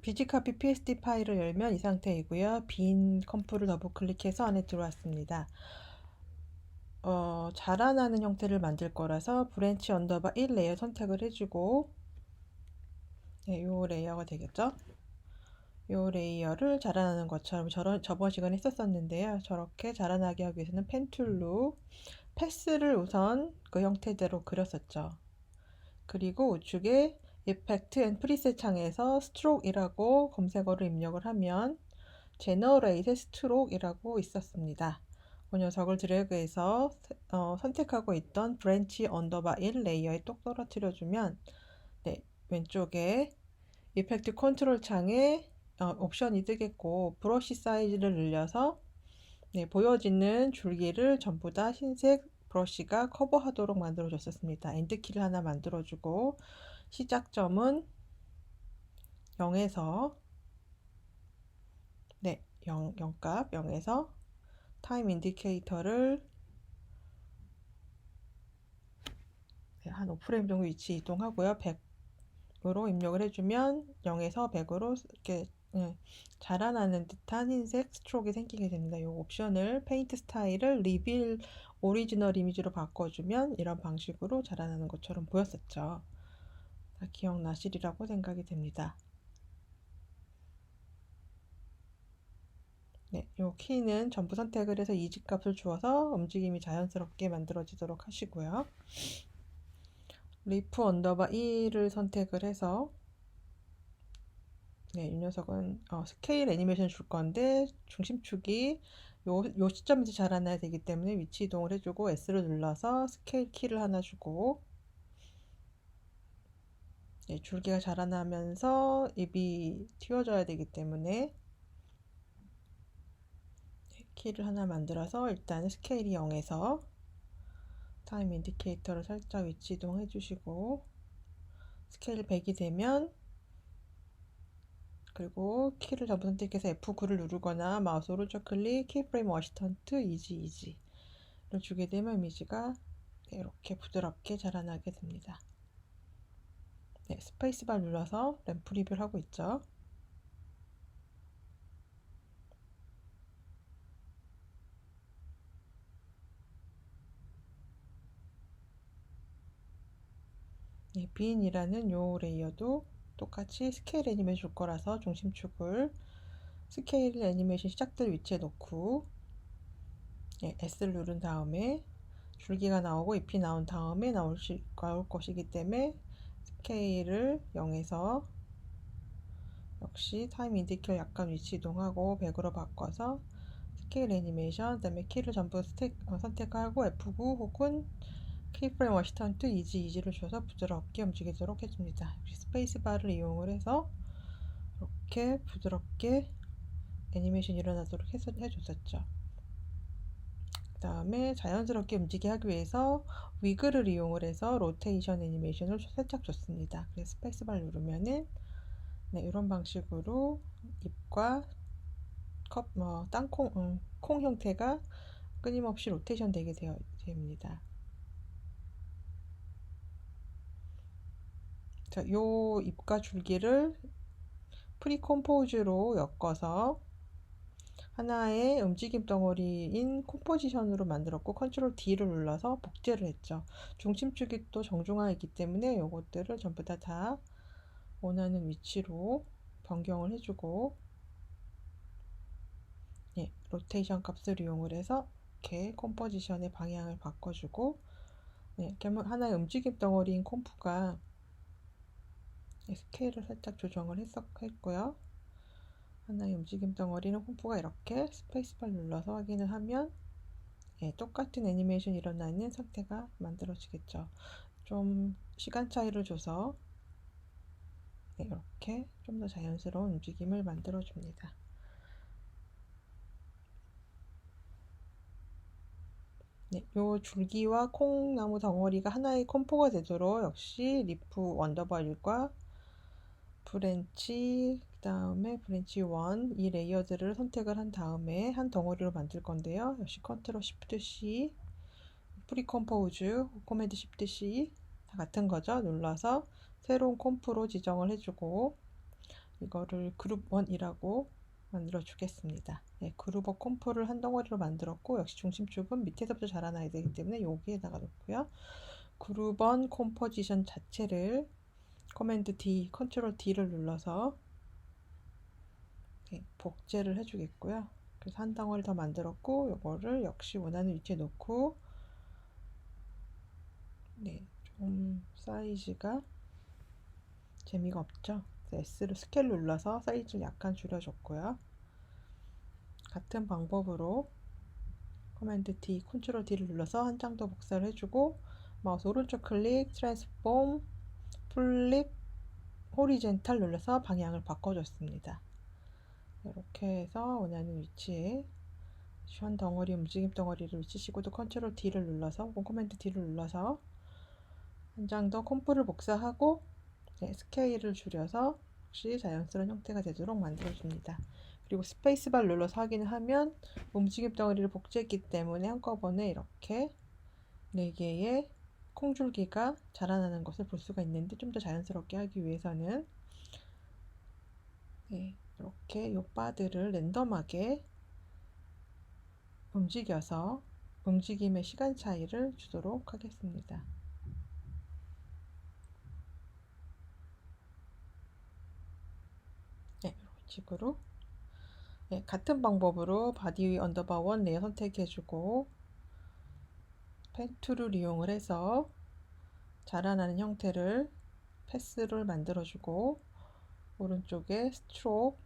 비지카피 PSD 파일을 열면 이 상태이고요. 빈 컴프를 더블 클릭해서 안에 들어왔습니다. 자라나는 형태를 만들 거라서 브랜치 언더바 1 레이어 선택을 해주고, 네, 요 레이어가 되겠죠? 요 레이어를 자라나는 것처럼 저번 시간에 했었었는데요. 저렇게 자라나게 하기 위해서는 펜 툴로 패스를 우선 그 형태대로 그렸었죠. 그리고 우측에 이펙트 앤 프리셋 창에서 스트로크이라고 검색어를 입력을 하면 제너레이트 스트로크이라고 있었습니다. 그 녀석을 드래그해서 선택하고 있던 브랜치 언더바 1 레이어에 똑 떨어뜨려주면, 네, 왼쪽에 이펙트 컨트롤 창에 옵션이 뜨겠고, 브러쉬 사이즈를 늘려서 보여지는 줄기를 전부 다 흰색 브러쉬가 커버하도록 만들어 줬었습니다. 엔드키를 하나 만들어 주고, 시작점은 0에서 0값 0에서 타임 인디케이터를 한 5프레임 정도 위치 이동하고요. 100으로 입력을 해주면 0에서 100으로 이렇게 자라나는 듯한 흰색 스트로크가 생기게 됩니다. 이 옵션을 페인트 스타일을 리빌 오리지널 이미지로 바꿔주면 이런 방식으로 자라나는 것처럼 보였었죠. 기억나시리라고 생각이 됩니다. 네, 이 키는 전부 선택을 해서 이지 값을 주어서 움직임이 자연스럽게 만들어지도록 하시고요. 리프 언더바 2를 선택을 해서 이 녀석은 스케일 애니메이션 줄 건데 중심축이 요 시점에서 자라나야 되기 때문에 위치 이동을 해주고 S를 눌러서 스케일 키를 하나 주고, 줄기가 자라나면서 입이 튀어져야 되기 때문에 키를 하나 만들어서 일단 스케일이 0에서 타임 인디케이터를 살짝 위치 이동해 주시고, 스케일 100이 되면, 그리고 키를 전부 선택해서 F9를 누르거나 마우스 오른쪽 클릭 키프레임 어시스턴트 이지를 주게 되면 이미지가 이렇게 부드럽게 자라나게 됩니다. 스페이스바 눌러서 램프 리뷰를 하고 있죠. 빈이라는 요 레이어도 똑같이 스케일 애니메이션 줄 거라서 중심축을 스케일 애니메이션 시작될 위치에 놓고 S를 누른 다음에 줄기가 나오고 잎이 나온 다음에 나올 것이기 때문에 스케일을 0에서 역시 타임 인디케이터 약간 위치 이동하고 100으로 바꿔서 스케일 애니메이션, 그다음에 키를 전부 선택하고 F9 혹은 키프레임 어시스턴트 이지를 줘서 부드럽게 움직이도록 해줍니다. 스페이스바를 이용을 해서 이렇게 부드럽게 애니메이션이 일어나도록 해줬었죠. 그 다음에 자연스럽게 움직이게 하기 위해서 위글을 이용을 해서 로테이션 애니메이션을 살짝 줬습니다. 그래서 스페이스바를 누르면은 이런 방식으로 잎과 땅콩, 콩 형태가 끊임없이 로테이션 되게 됩니다. 자, 요 잎과 줄기를 프리컴포즈로 엮어서 하나의 움직임 덩어리인 컴포지션으로 만들었고, 컨트롤 D를 눌러서 복제를 했죠. 중심축이 또 정중앙에 있기 때문에 요것들을 전부 다 원하는 위치로 변경을 해주고, 로테이션 값을 이용을 해서 이렇게 컴포지션의 방향을 바꿔주고, 이렇게 하면 하나의 움직임 덩어리인 컴프가 스케일을 살짝 조정을 했고요. 하나의 움직임 덩어리는 콤프가 이렇게 스페이스바를 눌러서 확인을 하면 똑같은 애니메이션이 일어나는 상태가 만들어지겠죠. 좀 시간 차이를 줘서 이렇게 좀 더 자연스러운 움직임을 만들어 줍니다. 요 줄기와 콩나무 덩어리가 하나의 콤포가 되도록 역시 리프 언더바 1과 브랜치, 그 다음에 브랜치 1, 이 레이어들을 선택을 한 다음에 한 덩어리로 만들 건데요. 역시 컨트롤 쉬프트 C, 프리컴포즈, 코맨드 쉬프트 C 다 같은 거죠. 눌러서 새로운 콤프로 지정을 해주고, 이거를 그룹 1이라고 만들어 주겠습니다. 네, 그룹 업 콤포를 한 덩어리로 만들었고, 역시 중심축은 밑에서부터 자라나야 되기 때문에 여기에다가 놓고요. 그룹 1 컴포지션 자체를 커맨드 D, 컨트롤 D를 눌러서 네, 복제를 해주겠고요. 그래서 한 덩어리 더 만들었고, 이거를 역시 원하는 위치에 놓고, 네, 좀 사이즈가 재미가 없죠. S를 스케일 눌러서 사이즈를 약간 줄여줬고요. 같은 방법으로 커맨드 D, 컨트롤 D를 눌러서 한 장 더 복사를 해주고, 마우스 오른쪽 클릭, 트랜스폼, 플립, 호리젠탈 눌러서 방향을 바꿔줬습니다. 이렇게 해서 원하는 위치에 한 덩어리, 움직임 덩어리를 위치시고도 컨트롤 D를 눌러서 혹은 커맨드 D를 눌러서 한 장 더 콤프를 복사하고 네, 스케일을 줄여서 역시 자연스러운 형태가 되도록 만들어줍니다. 그리고 스페이스바를 눌러서 확인을 하면 움직임 덩어리를 복제했기 때문에 한꺼번에 이렇게 4개의 콩줄기가 자라나는 것을 볼 수가 있는데, 좀 더 자연스럽게 하기 위해서는 네, 이렇게 이 바들을 랜덤하게 움직여서 움직임의 시간 차이를 주도록 하겠습니다. 네, 이런 식으로 네, 같은 방법으로 바디 언더바 1 레이어 선택해주고 펜 툴을 이용을 해서 자라나는 형태를 패스를 만들어주고, 오른쪽에 스트로크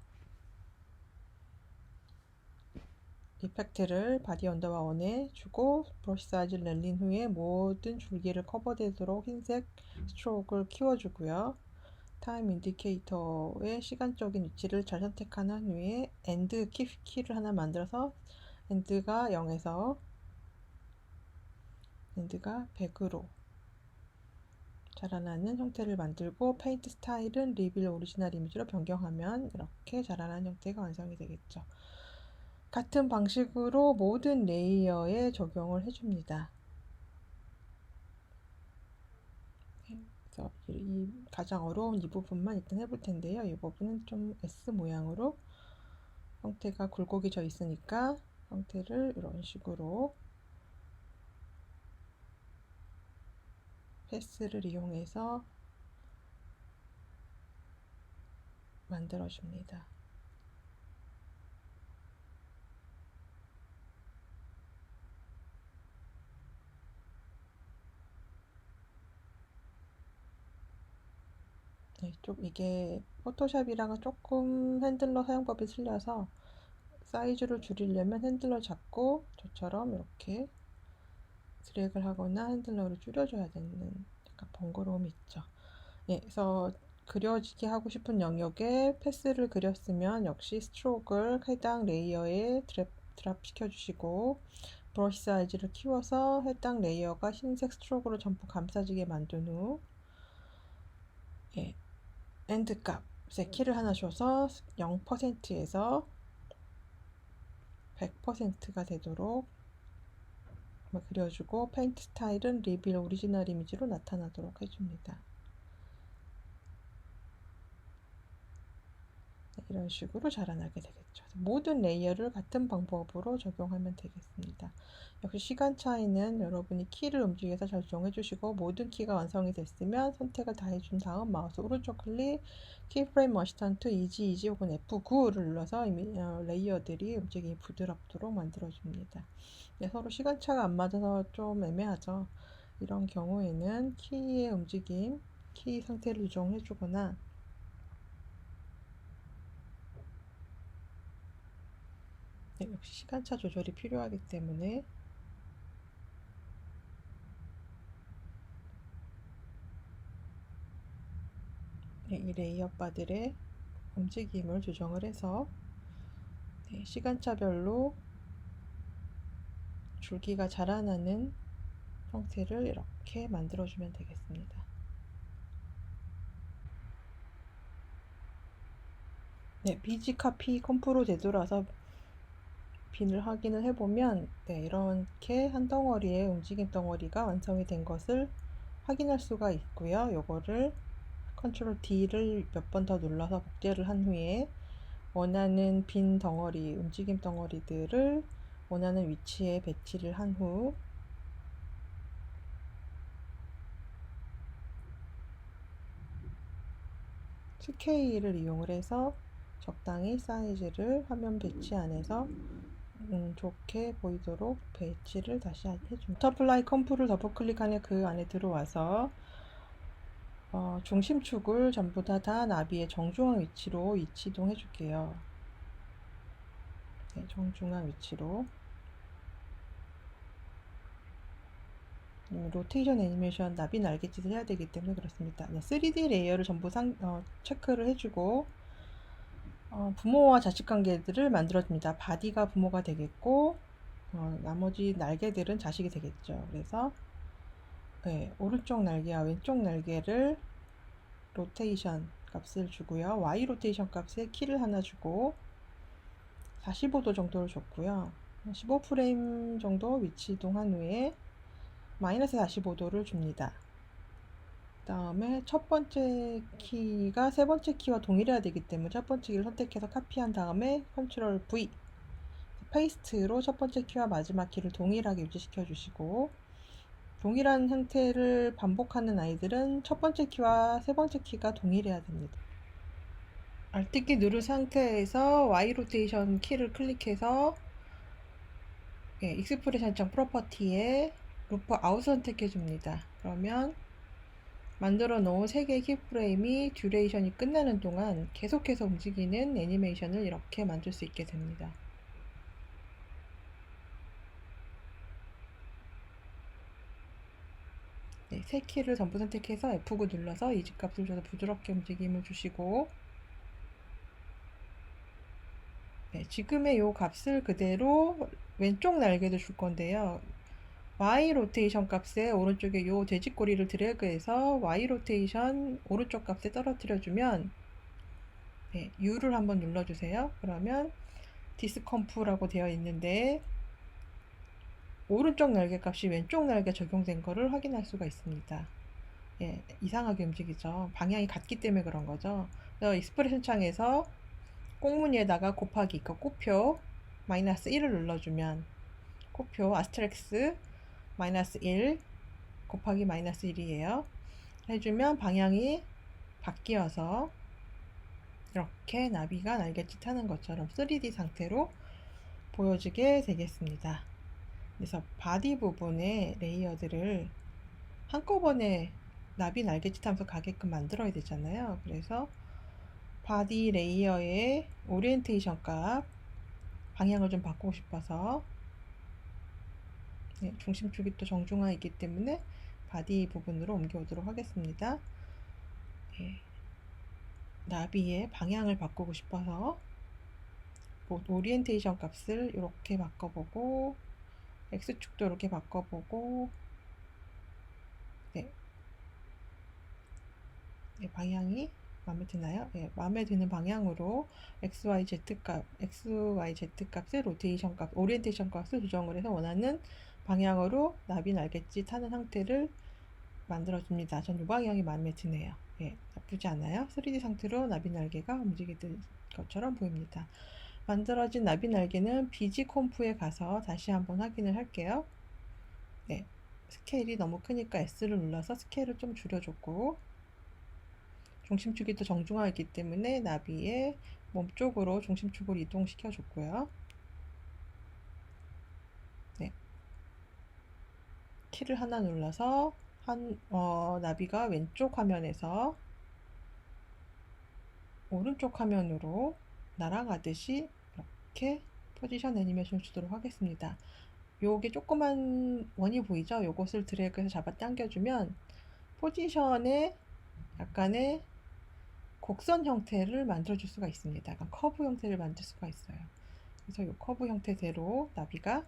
이펙트를 바디 언더바 1에 주고 브러쉬 사이즈를 늘린 후에 모든 줄기를 커버되도록 흰색 스트로크를 키워주고요. 타임 인디케이터의 시간적인 위치를 잘 선택한 후에 엔드 키를 하나 만들어서 엔드가 0에서 엔드가 100으로 자라나는 형태를 만들고, 페인트 스타일은 리빌 오리지널 이미지로 변경하면 이렇게 자라나는 형태가 완성이 되겠죠. 같은 방식으로 모든 레이어에 적용을 해줍니다. 그래서 이 가장 어려운 이 부분만 일단 해볼 텐데요. 이 부분은 좀 S 모양으로 형태가 굴곡이 져 있으니까 형태를 이런 식으로 패스를 이용해서 만들어줍니다. 네, 좀 이게 포토샵이랑은 조금 핸들러 사용법이 틀려서 사이즈를 줄이려면 핸들러 잡고 저처럼 이렇게 드래그를 하거나 핸들러를 줄여줘야 되는 약간 번거로움이 있죠. 예, 그래서 그려지게 하고 싶은 영역에 패스를 그렸으면 역시 스트로크를 해당 레이어에 드랍 시켜주시고, 브러쉬 사이즈를 키워서 해당 레이어가 흰색 스트로크로 전부 감싸지게 만든 후 예, 엔드 값에 키를 하나 줘서 0%에서 100%가 되도록 그려주고, 페인트 스타일은 리빌 오리지널 이미지로 나타나도록 해줍니다. 이런 식으로 자라나게 되겠죠. 모든 레이어를 같은 방법으로 적용하면 되겠습니다. 역시 시간 차이는 여러분이 키를 움직여서 잘 조정해 주시고, 모든 키가 완성이 됐으면 선택을 다 해준 다음 마우스 오른쪽 클릭, 키프레임 어시스턴트 EG 혹은 F9를 눌러서 레이어들이 움직임이 부드럽도록 만들어줍니다. 네, 서로 시간차가 안 맞아서 좀 애매하죠. 이런 경우에는 키의 움직임, 키 상태를 조정해 주거나 네, 역시 시간차 조절이 필요하기 때문에 네, 이 레이어 바들의 움직임을 조정을 해서 네, 시간차별로 줄기가 자라나는 형태를 이렇게 만들어주면 되겠습니다. 네, 비지 카피 컴프로 되돌아서 빈을 확인을 해보면 네, 이렇게 한 덩어리의 움직임 덩어리가 완성이 된 것을 확인할 수가 있고요. 요거를 컨트롤 D를 몇 번 더 눌러서 복제를 한 후에 원하는 빈 덩어리, 움직임 덩어리들을 원하는 위치에 배치를 한 후 스케일을 이용을 해서 적당히 사이즈를 화면 배치 안에서 좋게 보이도록 배치를 다시 해줍니다. 버터플라이 컴프를 더블 클릭하면 그 안에 들어와서 중심축을 전부 다 나비의 정중앙 위치로 위치이동 해줄게요. 네, 정중앙 위치로. 로테이션 애니메이션 나비 날갯짓을 해야 되기 때문에 그렇습니다. 네, 3D 레이어를 전부 체크를 해주고 부모와 자식 관계들을 만들어줍니다. 바디가 부모가 되겠고 나머지 날개들은 자식이 되겠죠. 그래서 네, 오른쪽 날개와 왼쪽 날개를 로테이션 값을 주고요. Y 로테이션 값에 키를 하나 주고 45도 정도를 줬고요. 15프레임 정도 위치 이동한 후에 마이너스 45도를 줍니다. 그 다음에 첫 번째 키가 세 번째 키와 동일해야 되기 때문에 첫 번째 키를 선택해서 카피한 다음에 컨트롤 V 페이스트로 첫 번째 키와 마지막 키를 동일하게 유지시켜 주시고 동일한 형태를 반복하는 아이들은 첫 번째 키와 세 번째 키가 동일해야 됩니다. Alt키 누른 상태에서 Y 로테이션 키를 클릭해서 익스프레션 장 프로퍼티에 루프 아웃 선택해 줍니다. 그러면 만들어 놓은 3개의 키프레임이 듀레이션이 끝나는 동안 계속해서 움직이는 애니메이션을 이렇게 만들 수 있게 됩니다. 네, 3키를 전부 선택해서 F9 눌러서 이직값을 줘서 부드럽게 움직임을 주시고 네, 지금의 이 값을 그대로 왼쪽 날개도 줄 건데요. Y 로테이션 값에 오른쪽에 요 돼지꼬리를 드래그해서 Y 로테이션 오른쪽 값에 떨어뜨려주면 네, U를 한번 눌러주세요. 그러면 디스컴프라고 되어 있는데 오른쪽 날개 값이 왼쪽 날개 적용된 거를 확인할 수가 있습니다. 예, 이상하게 움직이죠. 방향이 같기 때문에 그런 거죠. 그래서 익스프레션 창에서 꽁무니에다가 곱하기 꼬표 마이너스 1을 눌러주면 꼬표 아스트렉스 마이너스 1 곱하기 마이너스 1이에요. 해주면 방향이 바뀌어서 이렇게 나비가 날갯짓 하는 것처럼 3D 상태로 보여지게 되겠습니다. 그래서 바디 부분의 레이어들을 한꺼번에 나비 날갯짓 하면서 가게끔 만들어야 되잖아요. 그래서 바디 레이어의 오리엔테이션 값 방향을 좀 바꾸고 싶어서 네, 중심축이 또 정중앙이기 때문에 바디 부분으로 옮겨오도록 하겠습니다. 네, 나비의 방향을 바꾸고 싶어서 오리엔테이션 값을 이렇게 바꿔보고 X축도 이렇게 바꿔보고 네, 네, 방향이 마음에 드나요? 네, 마음에 드는 방향으로 XYZ 값의 로테이션 값, 오리엔테이션 값을 조정을 해서 원하는 방향으로 나비 날갯짓 하는 상태를 만들어줍니다. 전 이 방향이 마음에 드네요. 예, 나쁘지 않아요. 3D 상태로 나비 날개가 움직이는 것처럼 보입니다. 만들어진 나비 날개는 BG 컴프에 가서 다시 한번 확인을 할게요. 네, 스케일이 너무 크니까 S를 눌러서 스케일을 좀 줄여줬고 중심축이 또 정중앙이기 때문에 나비의 몸쪽으로 중심축을 이동시켜 줬고요. 네, 키를 하나 눌러서 나비가 왼쪽 화면에서 오른쪽 화면으로 날아가듯이 이렇게 포지션 애니메이션 주도록 하겠습니다. 요게 조그만 원이 보이죠? 요것을 드래그해서 잡아 당겨주면 포지션에 약간의 곡선 형태를 만들어 줄 수가 있습니다. 약간 커브 형태를 만들 수가 있어요. 그래서 이 커브 형태대로 나비가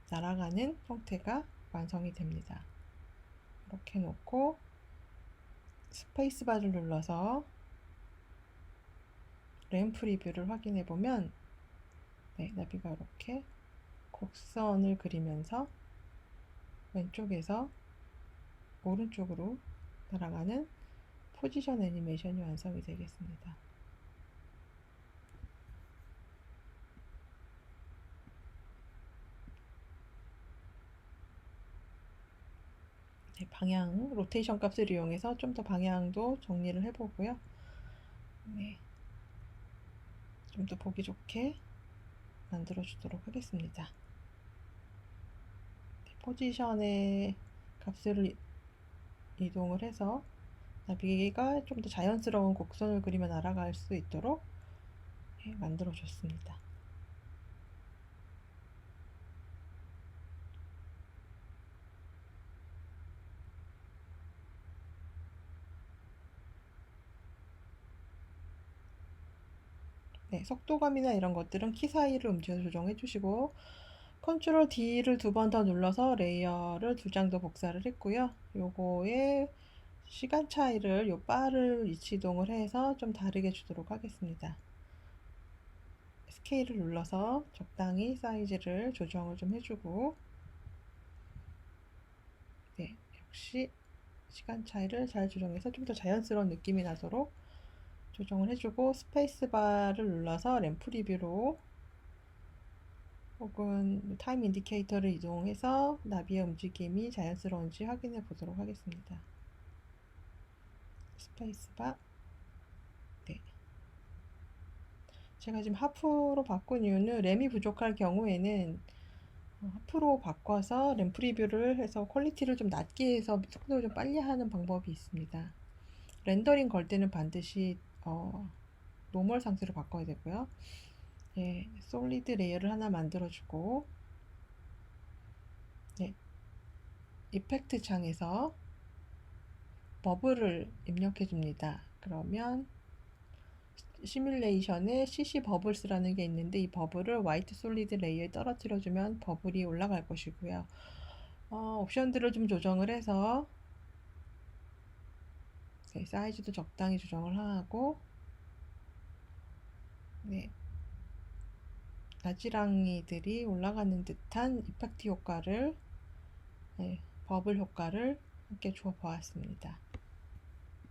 날아가는 형태가 완성이 됩니다. 이렇게 놓고 스페이스바를 눌러서 램프 리뷰를 확인해 보면 네, 나비가 이렇게 곡선을 그리면서 왼쪽에서 오른쪽으로 날아가는 포지션 애니메이션이 완성이 되겠습니다. 네, 방향, 로테이션 값을 이용해서 좀 더 방향도 정리를 해보고요. 네, 좀 더 보기 좋게 만들어 주도록 하겠습니다. 네, 포지션의 값을 이동을 해서 나비가 좀 더 자연스러운 곡선을 그리며 날아갈 수 있도록 만들어 줬습니다. 네, 속도감이나 이런 것들은 키 사이를 움직여서 조정해 주시고, 컨트롤 D를 두 번 더 눌러서 레이어를 두 장 더 복사를 했고요. 요거에 시간 차이를, 요 바를 위치 이동을 해서 좀 다르게 주도록 하겠습니다. 스케일을 눌러서 적당히 사이즈를 조정을 좀 해주고, 네, 역시 시간 차이를 잘 조정해서 좀 더 자연스러운 느낌이 나도록 조정을 해주고, 스페이스바를 눌러서 램프 리뷰로 혹은 타임 인디케이터를 이동해서 나비의 움직임이 자연스러운지 확인해 보도록 하겠습니다. 스페이스바. 네. 제가 지금 하프로 바꾼 이유는 램이 부족할 경우에는 하프로 바꿔서 램 프리뷰를 해서 퀄리티를 좀 낮게 해서 속도를 좀 빨리 하는 방법이 있습니다. 렌더링 걸 때는 반드시 노멀 상태로 바꿔야 되고요. 예, 솔리드 레이어를 하나 만들어주고, 네, 이펙트 창에서 버블을 입력해 줍니다. 그러면 시뮬레이션에 CC 버블스라는 게 있는데, 이 버블을 화이트 솔리드 레이어에 떨어뜨려 주면 버블이 올라갈 것이고요. 옵션들을 좀 조정을 해서, 네, 사이즈도 적당히 조정을 하고, 네, 나지랑이들이 올라가는 듯한 이펙트 효과를, 네, 버블 효과를 함께 주어 보았습니다.